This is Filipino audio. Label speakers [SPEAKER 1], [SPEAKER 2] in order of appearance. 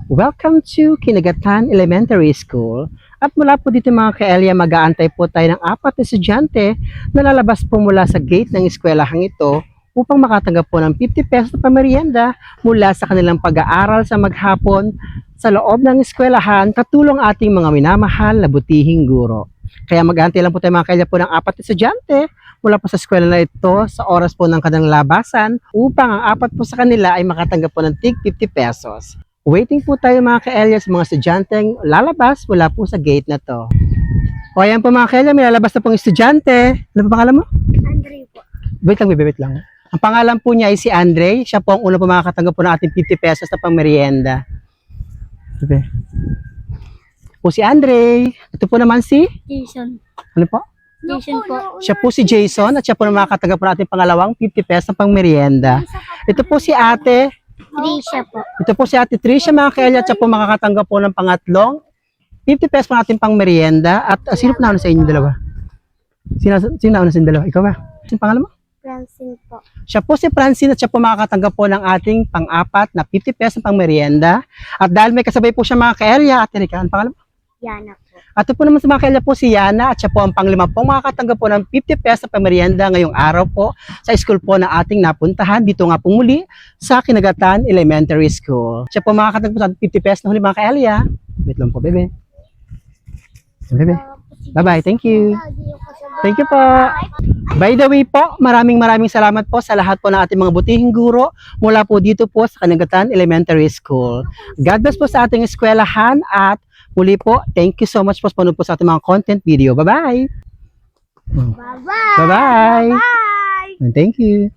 [SPEAKER 1] Welcome to Kinagatan Elementary School. At mula po dito mga ka-Elia, mag-aantay po tayo ng 4 na estudyante na lalabas po mula sa gate ng eskwelahang ito upang makatanggap po ng 50 pesos na pamerienda mula sa kanilang pag-aaral sa maghapon sa loob ng eskwelahan katulong ating mga minamahal na butihing guro. Kaya mag-aantay lang po tayo mga ka-Elia po ng 4 na estudyante mula po sa eskwela na ito sa oras po ng kanilang labasan upang ang 4 po sa kanila ay makatanggap po ng tig 50 pesos. Waiting po tayo mga ka-Elia sa mga estudyanteng lalabas mula po sa gate na to. O ayan po mga ka-Elia, may lalabas na pong estudyante. Ano po pangalan mo?
[SPEAKER 2] Andre po.
[SPEAKER 1] Wait lang. Ang pangalan po niya ay si Andre. Siya po ang una po makakatanggap po ng ating 50 pesos na pang merienda. Ito po si Andre. Ito po naman si?
[SPEAKER 2] Jason.
[SPEAKER 1] Ano po?
[SPEAKER 2] Jason po.
[SPEAKER 1] Siya po si Jason at siya po na makakatanggap po ng ating pangalawang 50 pesos na pang merienda. Ito po si ate.
[SPEAKER 2] Trisha po.
[SPEAKER 1] Ito po si Ate Tricia mga ka-Elia, siya po makakatanggap po ng pangatlong 50 pesos po natin pang merienda. At sino po nauna sa inyo dalawa? Sino nauna sa inyo dalawa? Ikaw ba? Sino pangalan mo?
[SPEAKER 2] Francine po.
[SPEAKER 1] Siya po si Francine at siya po makakatanggap po ng ating pang-4 na 50 pesos pang merienda. At dahil may kasabay po siya mga ka-Elia, Ate Rica, ano pangalan mo?
[SPEAKER 2] Yana po.
[SPEAKER 1] At ito po naman sa mga ka-Elia po si Yana at siya po ang pang-5 pong makakatanggap po ng 50 pesos pang merienda ngayong araw po sa school po na ating napuntahan dito nga po muli sa Kinagatan Elementary School. Siya po makakatanggap po ng 50 pesos na huli mga ka-Elia. Wait lang po, bebe. Bebe. Bye-bye. Thank you. Thank you po. By the way po, maraming salamat po sa lahat po ng ating mga butihing guro mula po dito po sa Kinagatan Elementary School. God bless po sa ating eskwelahan at muli po, thank you so much po sa panonood po sa ating mga content video. Bye-bye!
[SPEAKER 2] Bye-bye!
[SPEAKER 1] Bye-bye!
[SPEAKER 2] Bye!
[SPEAKER 1] And thank you!